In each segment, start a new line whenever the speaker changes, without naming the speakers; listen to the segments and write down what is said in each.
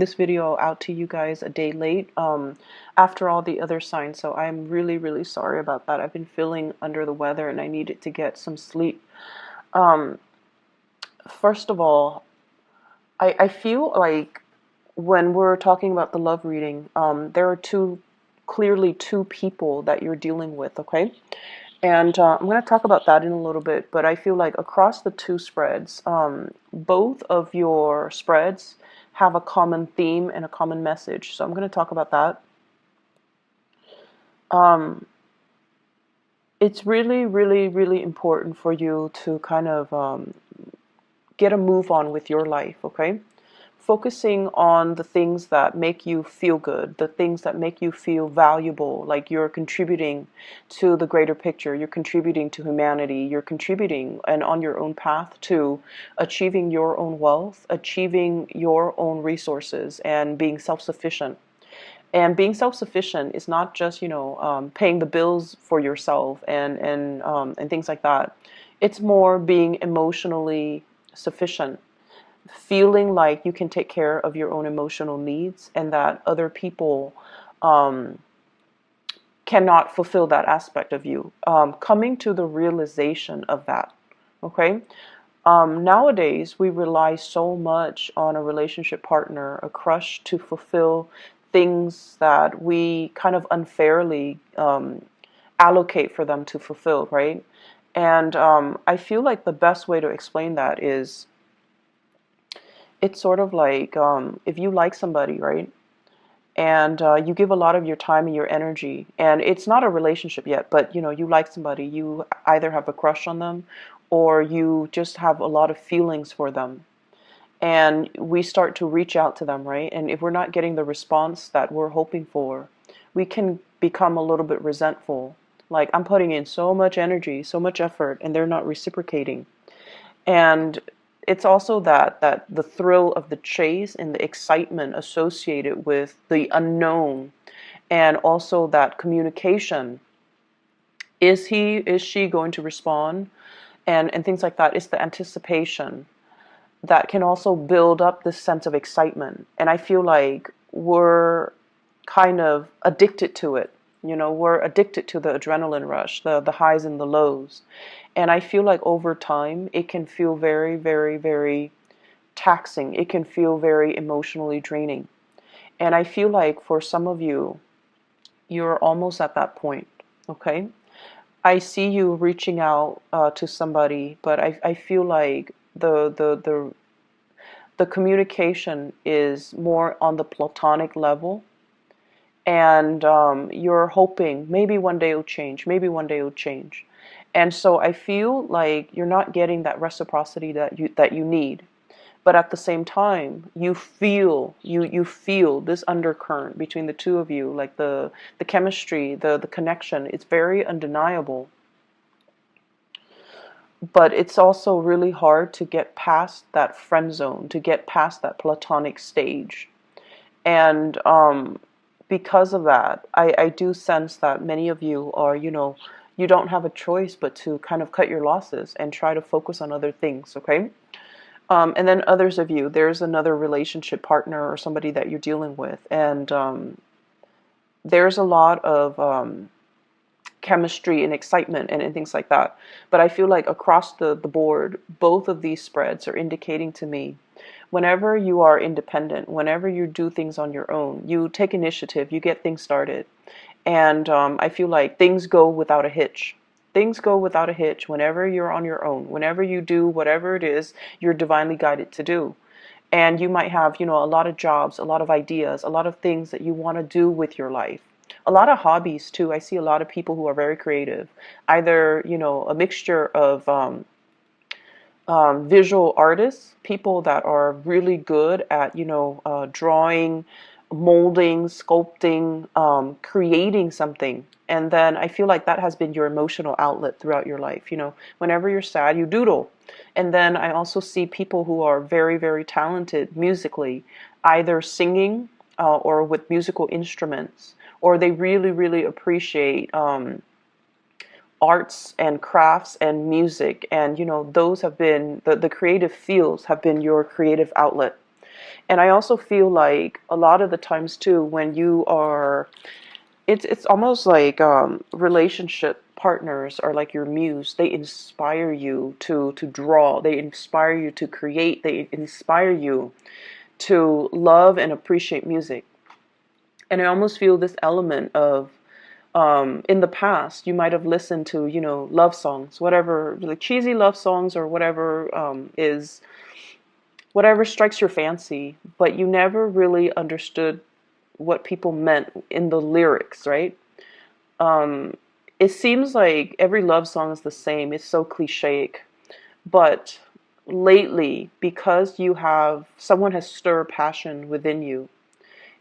this video out to you guys a day late after all the other signs. So I'm really, really sorry about that. I've been feeling under the weather and I needed to get some sleep. Um, First of all, I feel like when we're talking about the love reading, there are clearly two people that you're dealing with, okay? And I'm going to talk about that in a little bit, but I feel like across the two spreads, both of your spreads have a common theme and a common message. So I'm going to talk about that. Um, it's really, really, really important for you to kind of get a move on with your life, okay? Focusing on the things that make you feel good, the things that make you feel valuable, like you're contributing to the greater picture, you're contributing to humanity, you're contributing and on your own path to achieving your own wealth, achieving your own resources, and being self-sufficient. And being self-sufficient is not just, paying the bills for yourself and things like that. It's more being emotionally sufficient, feeling like you can take care of your own emotional needs and that other people um, cannot fulfill that aspect of you. Coming to the realization of that, okay? Nowadays, we rely so much on a relationship partner, a crush, to fulfill things that we kind of unfairly allocate for them to fulfill, right? And I feel like the best way to explain that is it's sort of like if you like somebody, right? And you give a lot of your time and your energy, and it's not a relationship yet, but you like somebody, you either have a crush on them or you just have a lot of feelings for them. And we start to reach out to them, right? And if we're not getting the response that we're hoping for, we can become a little bit resentful. Like, I'm putting in so much energy, so much effort, and they're not reciprocating. And it's also that the thrill of the chase and the excitement associated with the unknown, and also that communication. Is she going to respond? And things like that. It's the anticipation that can also build up this sense of excitement. And I feel like we're kind of addicted to it. We're addicted to the adrenaline rush, the highs and the lows. And I feel like over time, it can feel very, very, very taxing. It can feel very emotionally draining. And I feel like for some of you, you're almost at that point, okay? I see you reaching out to somebody, but I feel like the communication is more on the platonic level, and you're hoping maybe one day it'll change, maybe one day it'll change. And so I feel like you're not getting that reciprocity that you need. But at the same time, you feel this undercurrent between the two of you, like the chemistry, the connection. It's very undeniable. But it's also really hard to get past that friend zone, to get past that platonic stage. And because of that, I do sense that many of you are, you don't have a choice but to kind of cut your losses and try to focus on other things, okay? And then others of you, there's another relationship partner or somebody that you're dealing with, and there's a lot of chemistry and excitement and things like that. But I feel like across the board, both of these spreads are indicating to me whenever you are independent, whenever you do things on your own, you take initiative, you get things started. And I feel like things go without a hitch. Things go without a hitch whenever you're on your own, whenever you do whatever it is you're divinely guided to do. And you might have, a lot of jobs, a lot of ideas, a lot of things that you want to do with your life. A lot of hobbies too. I see a lot of people who are very creative, either, a mixture of visual artists, people that are really good at, drawing, molding, sculpting, creating something. And then I feel like that has been your emotional outlet throughout your life. Whenever you're sad, you doodle. And then I also see people who are very, very talented musically, either singing or with musical instruments, or they really, really appreciate arts and crafts and music. And those have been the creative fields have been your creative outlet. And I also feel like a lot of the times too, when you are, it's almost like relationship partners are like your muse. They inspire you to draw. They inspire you to create. They inspire you to love and appreciate music. And I almost feel this element of, in the past, you might have listened to, love songs, whatever, like cheesy love songs or whatever whatever strikes your fancy, but you never really understood what people meant in the lyrics, right? Um, it seems like every love song is the same. It's so clichéic. But lately, because someone has stirred passion within you,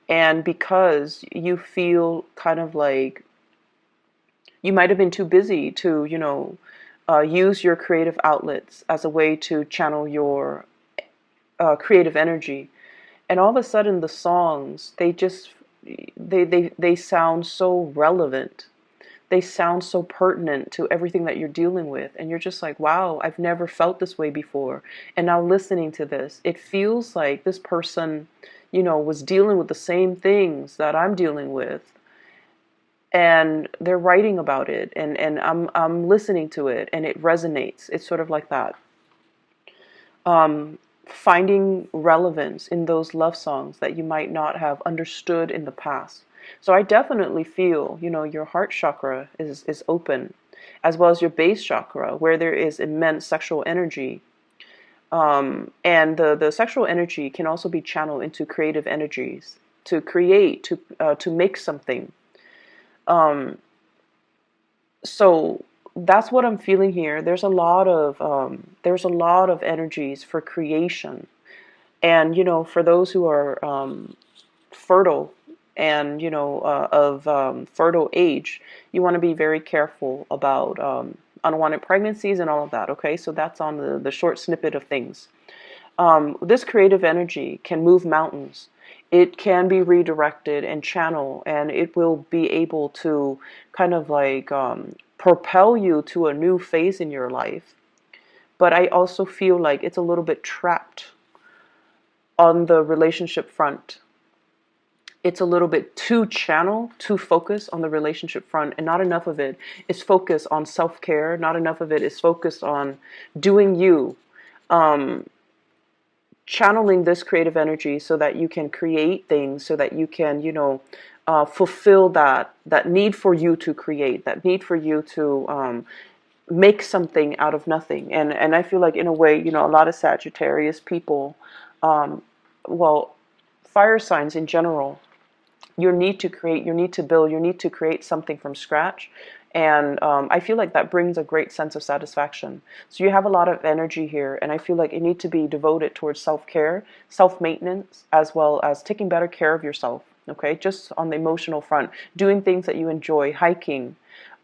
and because you feel kind of like you might have been too busy to, use your creative outlets as a way to channel your creative energy. And all of a sudden, the songs, they sound so relevant. They sound so pertinent to everything that you're dealing with. And you're just like, wow, I've never felt this way before. And now listening to this, it feels like this person, was dealing with the same things that I'm dealing with. And they're writing about it, and I'm listening to it, and it resonates. It's sort of like that. Finding relevance in those love songs that you might not have understood in the past. So I definitely feel, your heart chakra is open, as well as your base chakra, where there is immense sexual energy. And the sexual energy can also be channeled into creative energies, to create, to make something. So that's what I'm feeling here. There's a lot of energies for creation, and for those who are fertile and of fertile age, you want to be very careful about unwanted pregnancies and all of that. Okay, so that's on the short snippet of things. This creative energy can move mountains. It can be redirected and channeled, and it will be able to kind of like propel you to a new phase in your life. But I also feel like it's a little bit trapped on the relationship front. It's a little bit too channel, too focused on the relationship front, and not enough of it is focused on self-care. Not enough of it is focused on doing you. Channeling this creative energy so that you can create things, so that you can, fulfill that need for you to create, that need for you to make something out of nothing. And I feel like in a way, a lot of Sagittarius people, um, well, fire signs in general, your need to create, your need to build, your need to create something from scratch. And I feel like that brings a great sense of satisfaction. So you have a lot of energy here, and I feel like it needs to be devoted towards self-care, self-maintenance, as well as taking better care of yourself. Okay, just on the emotional front, doing things that you enjoy, hiking,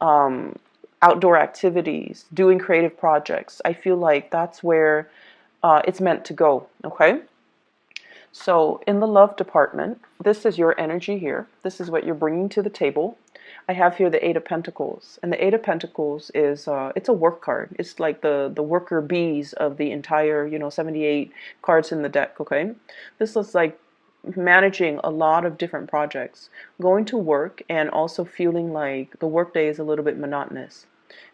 outdoor activities, doing creative projects. I feel like that's where it's meant to go. Okay. So in the love department, this is your energy here. This is what you're bringing to the table. I have here the Eight of Pentacles, and the Eight of Pentacles is it's a work card. It's like the worker bees of the entire 78 cards in the deck. Okay, this is like managing a lot of different projects, going to work, and also feeling like the workday is a little bit monotonous,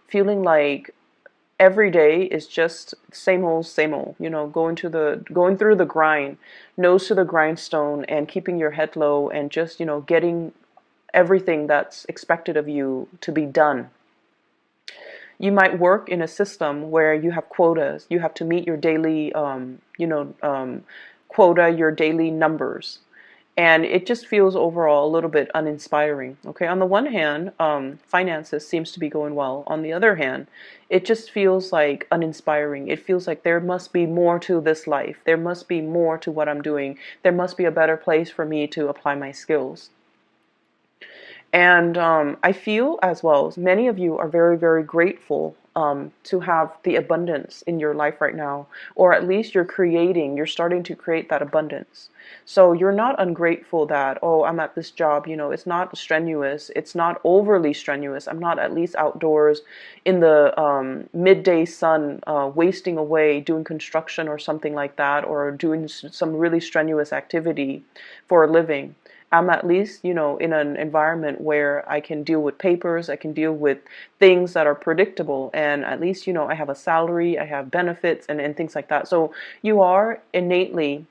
feeling like every day is just same old, going through the grind, nose to the grindstone, and keeping your head low, and just, getting everything that's expected of you to be done. You might work in a system where you have quotas. You have to meet your daily, quota, your daily numbers. And it just feels overall a little bit uninspiring. Okay, on the one hand, finances seems to be going well. On the other hand, it just feels like uninspiring. It feels like there must be more to this life. There must be more to what I'm doing. There must be a better place for me to apply my skills. And I feel as well, many of you are very, very grateful to have the abundance in your life right now, or at least you're starting to create that abundance. So you're not ungrateful that, oh, I'm at this job, it's not strenuous, it's not overly strenuous. I'm not at least outdoors in the midday sun, wasting away doing construction or something like that, or doing some really strenuous activity for a living. I'm at least, in an environment where I can deal with papers, I can deal with things that are predictable, and at least, I have a salary, I have benefits, and things like that. So you are innately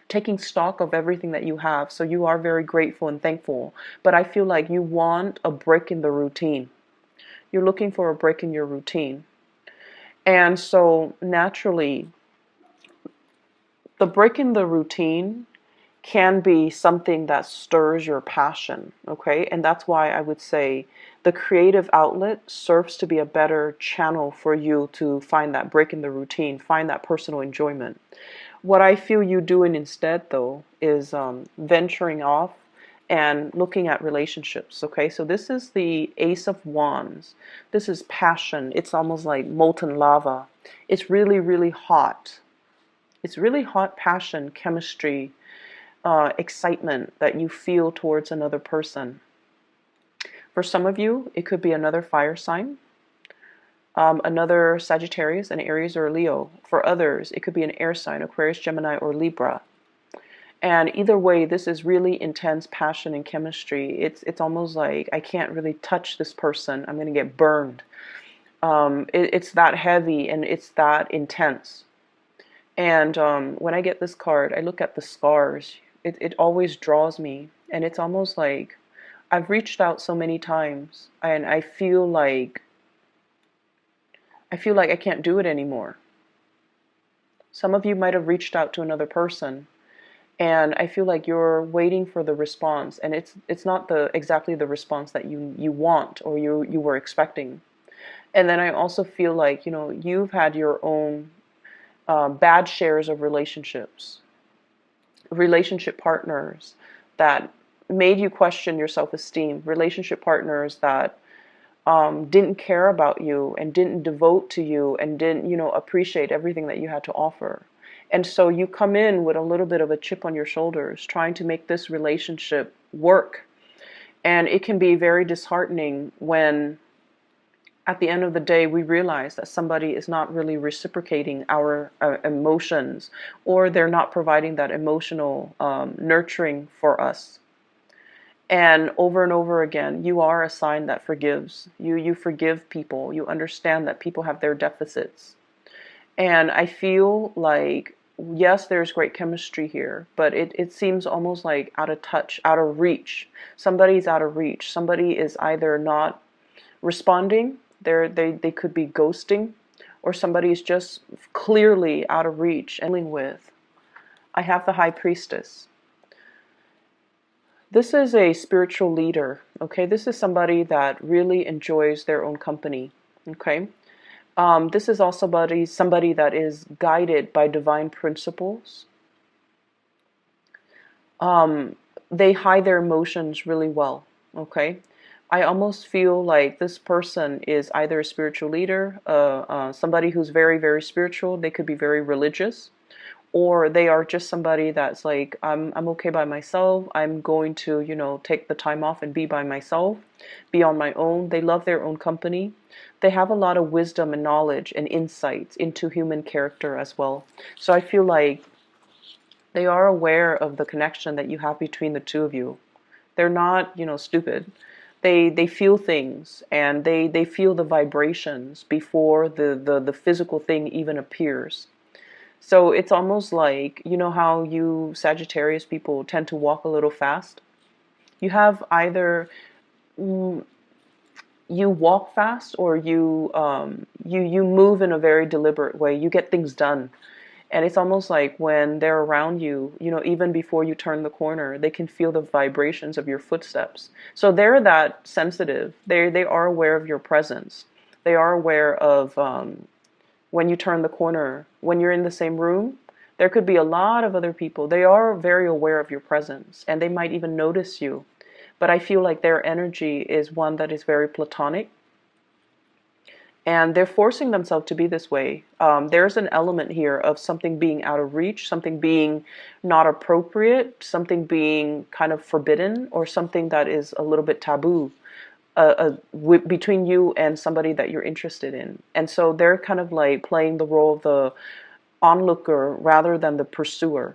taking stock of everything that you have. So you are very grateful and thankful. But I feel like you want a break in the routine. You're looking for a break in your routine. And so naturally, the break in the routine can be something that stirs your passion, okay? And that's why I would say the creative outlet serves to be a better channel for you to find that break in the routine, find that personal enjoyment. What I feel you doing instead, though, is venturing off and looking at relationships, okay? So this is the Ace of Wands. This is passion. It's almost like molten lava. It's really, really hot. It's really hot passion, chemistry, excitement that you feel towards another person. For some of you, it could be another fire sign, another Sagittarius, an Aries, or a Leo. For others, it could be an air sign, Aquarius, Gemini, or Libra. And either way, this is really intense passion and chemistry. It's almost like I can't really touch this person. I'm going to get burned. It's that heavy and it's that intense. And when I get this card, I look at the scars. It always draws me. And it's almost like I've reached out so many times and I feel like I can't do it anymore. Some of you might have reached out to another person and I feel like you're waiting for the response, and it's not exactly the response that you want or you were expecting. And then I also feel like, you've had your own bad shares of relationship partners that made you question your self-esteem, relationship partners that didn't care about you and didn't devote to you and didn't, appreciate everything that you had to offer. And so you come in with a little bit of a chip on your shoulders, trying to make this relationship work. And it can be very disheartening when at the end of the day, we realize that somebody is not really reciprocating our emotions, or they're not providing that emotional nurturing for us. And over again, you are a sign that forgives. You forgive people. You understand that people have their deficits. And I feel like, yes, there's great chemistry here, but it seems almost like out of touch, out of reach. Somebody's out of reach. Somebody is either not responding, they could be ghosting, or somebody's just clearly out of reach and dealing with. I have the High Priestess. This is a spiritual leader, okay? This is somebody that really enjoys their own company, okay? This is also somebody that is guided by divine principles. They hide their emotions really well, okay? I almost feel like this person is either a spiritual leader, somebody who's very, very spiritual. They could be very religious, or they are just somebody that's like, I'm okay by myself. I'm going to, take the time off and be by myself, be on my own. They love their own company. They have a lot of wisdom and knowledge and insights into human character as well. So I feel like they are aware of the connection that you have between the two of you. They're not, stupid. They feel things, and they feel the vibrations before the physical thing even appears. So it's almost like, how you Sagittarius people tend to walk a little fast? You have either you walk fast, or you move in a very deliberate way. You get things done. And it's almost like when they're around you, even before you turn the corner, they can feel the vibrations of your footsteps. So they're that sensitive. They are aware of your presence. They are aware of when you turn the corner, when you're in the same room, there could be a lot of other people. They are very aware of your presence, and they might even notice you. but I feel like their energy is one that is very platonic, and they're forcing themselves to be this way. There's an element here of something being out of reach, something being not appropriate, something being kind of forbidden, or something that is a little bit taboo between you and somebody that you're interested in. And so they're kind of like playing the role of the onlooker rather than the pursuer.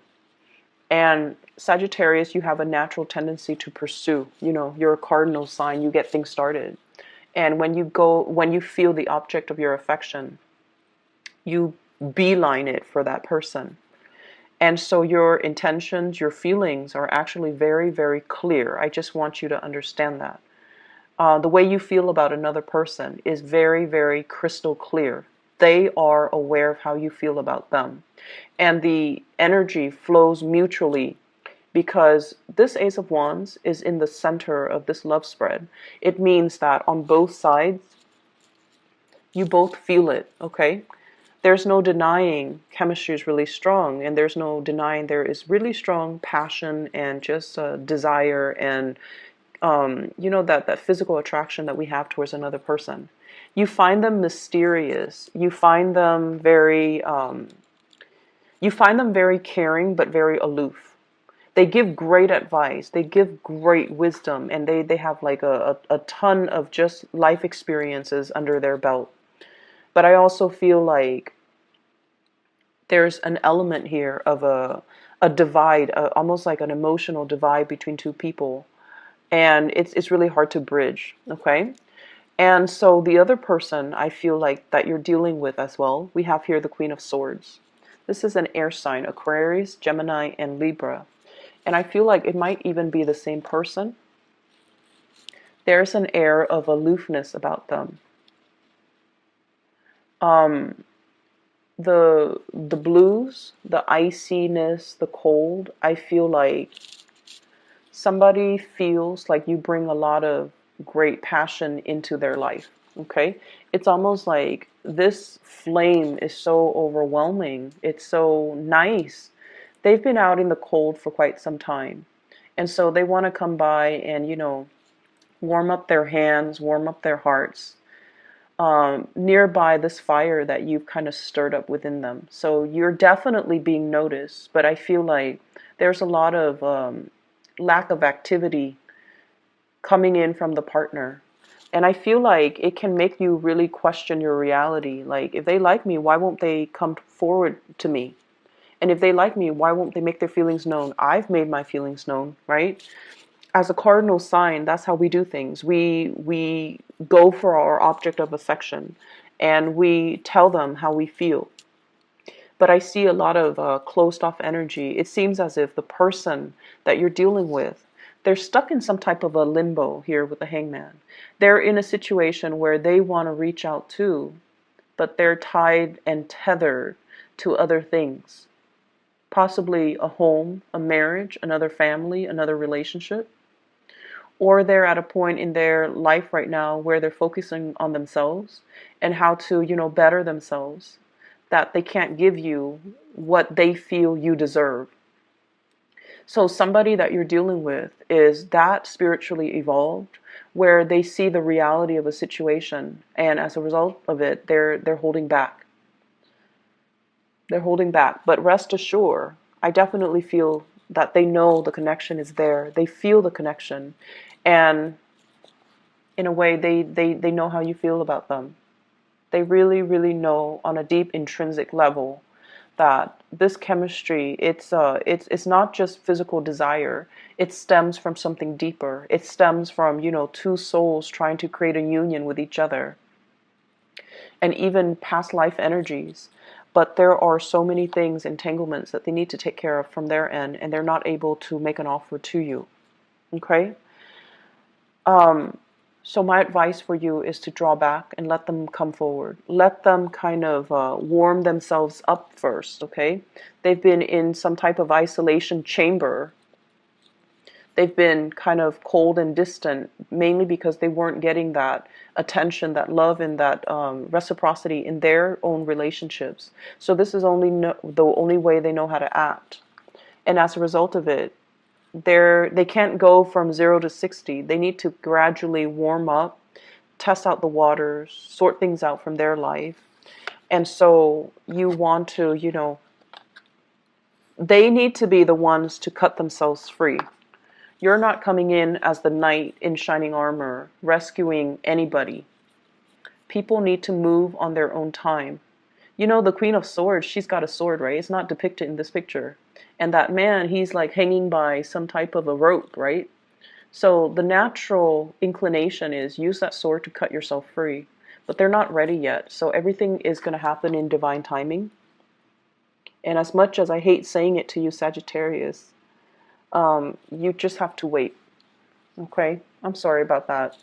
And Sagittarius, you have a natural tendency to pursue. You know, you're a cardinal sign, you get things started. And when you feel the object of your affection, you beeline it for that person. And so your intentions, your feelings are actually very, very clear. I just want you to understand that. The way you feel about another person is very, very crystal clear. They are aware of how you feel about them. And the energy flows mutually, because this Ace of Wands is in the center of this love spread. It means that on both sides, you both feel it, okay? There's no denying chemistry is really strong, and there's no denying there is really strong passion and just desire and you know, that physical attraction that we have towards another person. You find them mysterious. You find them very caring but very aloof. They give great advice. They give great wisdom, and they have like a ton of just life experiences under their belt. But I also feel like there's an element here of a divide, almost like an emotional divide between two people. And it's really hard to bridge, okay? And so the other person I feel like that you're dealing with as well, we have here the Queen of Swords. This is an air sign, Aquarius, Gemini, and Libra. And I feel like it might even be the same person. There's an air of aloofness about them. The blues, the iciness, the cold, I feel like somebody feels like you bring a lot of great passion into their life, okay? It's almost like this flame is so overwhelming. It's so nice. They've been out in the cold for quite some time. And so they want to come by and, you know, warm up their hands, warm up their hearts, nearby this fire that you've kind of stirred up within them. So you're definitely being noticed, but I feel like there's a lot of lack of activity coming in from the partner. And I feel like it can make you really question your reality. Like, if they like me, why won't they come forward to me? And if they like me, why won't they make their feelings known? I've made my feelings known, right? As a cardinal sign, that's how we do things. We go for our object of affection, and we tell them how we feel. But I see a lot of closed off energy. It seems as if the person that you're dealing with, they're stuck in some type of a limbo here with the Hangman. They're in a situation where they want to reach out too, but they're tied and tethered to other things. Possibly a home, a marriage, another family, another relationship. Or they're at a point in their life right now where they're focusing on themselves and how to, you know, better themselves, that they can't give you what they feel you deserve. So somebody that you're dealing with is that spiritually evolved, where they see the reality of a situation, and as a result of it, they're holding back. They're holding back. But rest assured, I definitely feel that they know the connection is there. They feel the connection. And in a way, they know how you feel about them. They really, really know on a deep intrinsic level that this chemistry, it's not just physical desire. It stems from something deeper. It stems from, you know, two souls trying to create a union with each other, and even past life energies. But there are so many things, entanglements that they need to take care of from their end, and they're not able to make an offer to you. Okay? So my advice for you is to draw back and let them come forward. Let them kind of warm themselves up first, okay? They've been in some type of isolation chamber. They've been kind of cold and distant, mainly because they weren't getting that attention, that love, and that reciprocity in their own relationships. So this is the only way they know how to act. And as a result of it, they can't go from 0 to 60. They need to gradually warm up, test out the waters, sort things out from their life. And so you want to, they need to be the ones to cut themselves free. You're not coming in as the knight in shining armor, rescuing anybody. People need to move on their own time. The Queen of Swords, she's got a sword, right? It's not depicted in this picture. And that man, he's like hanging by some type of a rope, right? So the natural inclination is use that sword to cut yourself free. But they're not ready yet. So everything is going to happen in divine timing. And as much as I hate saying it to you, Sagittarius, you just have to wait. Okay? I'm sorry about that.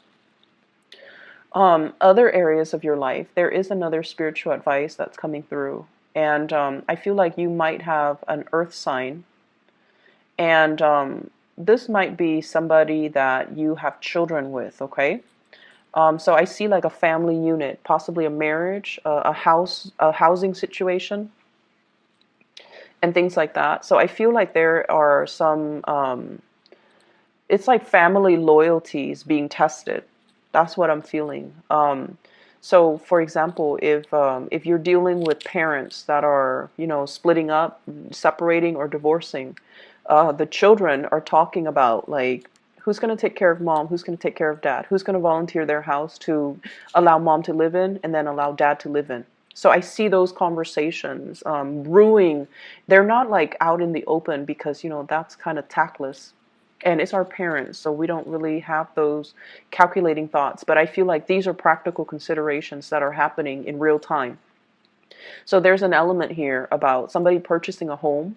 Other areas of your life, there is another spiritual advice that's coming through. And I feel like you might have an earth sign. And this might be somebody that you have children with, okay? So I see like a family unit, possibly a marriage, a housing situation, and things like that. So I feel like there are some, it's like family loyalties being tested. That's what I'm feeling. So, for example, if you're dealing with parents that are, splitting up, separating, or divorcing, the children are talking about like who's going to take care of mom, who's going to take care of dad, who's going to volunteer their house to allow mom to live in, and then allow dad to live in. So I see those conversations brewing. They're not like out in the open because that's kind of tactless. And it's our parents, so we don't really have those calculating thoughts. But I feel like these are practical considerations that are happening in real time. So there's an element here about somebody purchasing a home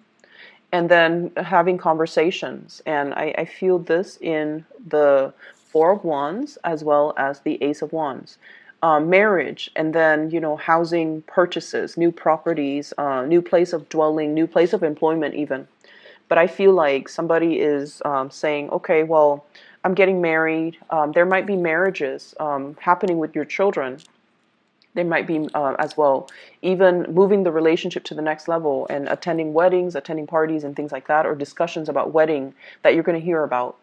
and then having conversations. And I feel this in the Four of Wands as well as the Ace of Wands. Marriage, and then, housing purchases, new properties, new place of dwelling, new place of employment even. But I feel like somebody is saying, okay, well, I'm getting married. There might be marriages happening with your children. There might be as well, even moving the relationship to the next level and attending weddings, attending parties and things like that, or discussions about wedding that you're going to hear about.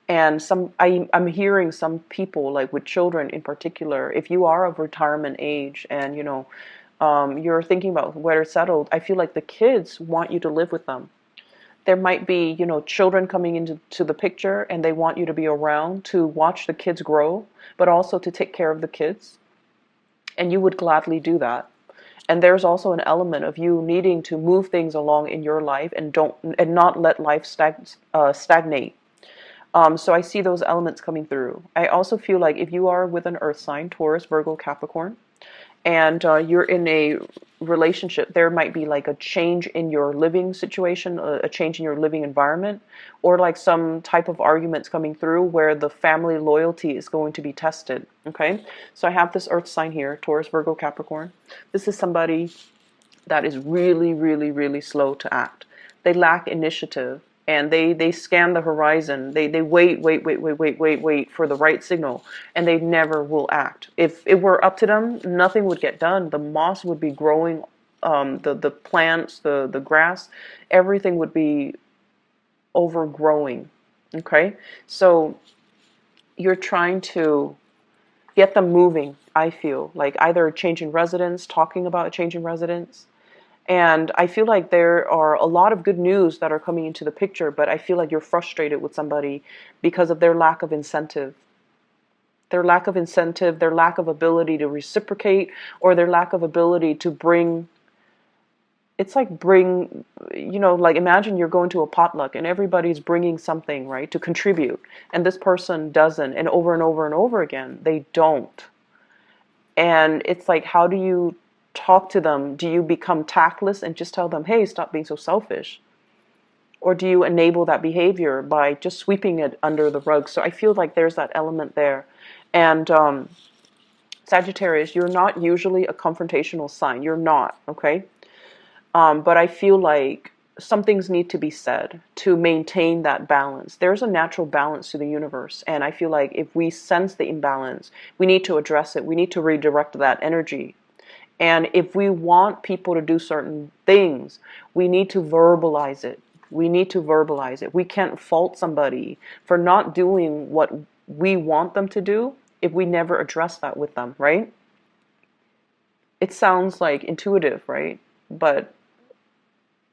And I'm hearing some people, like with children in particular, if you are of retirement age and, you're thinking about where it's settled, I feel like the kids want you to live with them. There might be, children coming into the picture and they want you to be around to watch the kids grow, but also to take care of the kids. And you would gladly do that. And there's also an element of you needing to move things along in your life and not let life stagnate. So I see those elements coming through. I also feel like if you are with an earth sign, Taurus, Virgo, Capricorn, and you're in a relationship, there might be like a change in your living situation, a change in your living environment, or like some type of arguments coming through where the family loyalty is going to be tested. Okay, so I have this earth sign here, Taurus, Virgo, Capricorn. This is somebody that is really, really, really slow to act. They lack initiative. And they scan the horizon. They wait for the right signal, and they never will act. If it were up to them, nothing would get done. The moss would be growing, the plants, the grass, everything would be overgrowing. Okay, so you're trying to get them moving. I feel like either changing residence, talking about a change in residence. And I feel like there are a lot of good news that are coming into the picture, but I feel like you're frustrated with somebody because of their lack of incentive. Their lack of incentive, their lack of ability to reciprocate, or their lack of ability to bring, like imagine you're going to a potluck and everybody's bringing something, right, to contribute. And this person doesn't, and over and over again, they don't. And it's like, how do you talk to them? Do you become tactless and just tell them, hey, stop being so selfish? Or do you enable that behavior by just sweeping it under the rug? So I feel like there's that element there. And Sagittarius, you're not usually a confrontational sign. You're not, okay? But I feel like some things need to be said to maintain that balance. There's a natural balance to the universe. And I feel like if we sense the imbalance, we need to address it. We need to redirect that energy. And if we want people to do certain things, we need to verbalize it. We need to verbalize it. We can't fault somebody for not doing what we want them to do if we never address that with them, right? It sounds like intuitive, right? But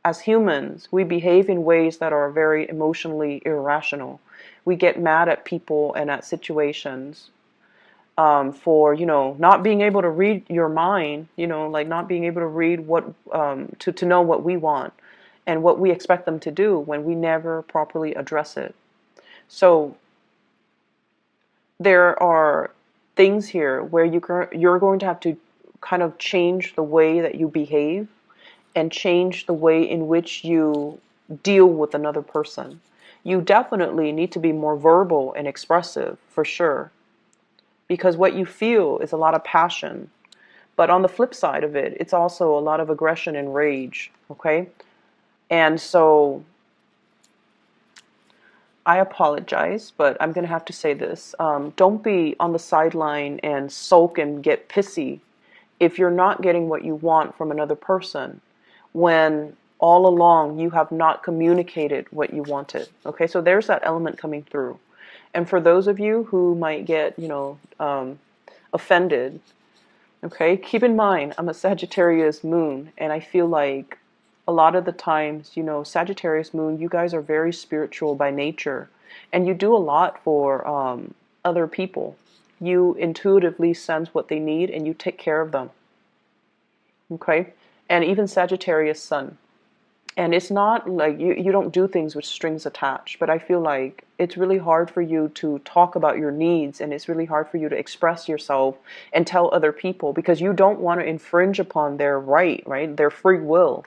as humans, we behave in ways that are very emotionally irrational. We get mad at people and at situations for, not being able to read your mind, like not being able to read to know what we want and what we expect them to do when we never properly address it. So there are things here where you're going to have to kind of change the way that you behave and change the way in which you deal with another person. You definitely need to be more verbal and expressive, for sure, because what you feel is a lot of passion. But on the flip side of it, it's also a lot of aggression and rage, okay? And so I apologize, but I'm going to have to say this. Don't be on the sideline and sulk and get pissy if you're not getting what you want from another person when all along you have not communicated what you wanted. Okay, so there's that element coming through. And for those of you who might get, offended, okay, keep in mind, I'm a Sagittarius moon, and I feel like a lot of the times, Sagittarius moon, you guys are very spiritual by nature, and you do a lot for other people. You intuitively sense what they need, and you take care of them, okay? And even Sagittarius sun. And it's not like you don't do things with strings attached, but I feel like it's really hard for you to talk about your needs, and it's really hard for you to express yourself and tell other people because you don't want to infringe upon their right? Their free will.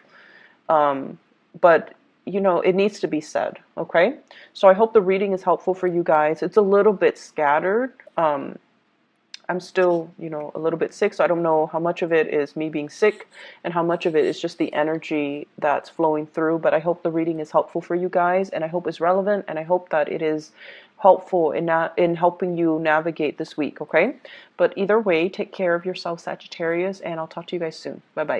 But, it needs to be said, okay? So I hope the reading is helpful for you guys. It's a little bit scattered. I'm still, a little bit sick, so I don't know how much of it is me being sick and how much of it is just the energy that's flowing through, but I hope the reading is helpful for you guys, and I hope it's relevant, and I hope that it is helpful in helping you navigate this week, okay? But either way, take care of yourself, Sagittarius, and I'll talk to you guys soon. Bye-bye.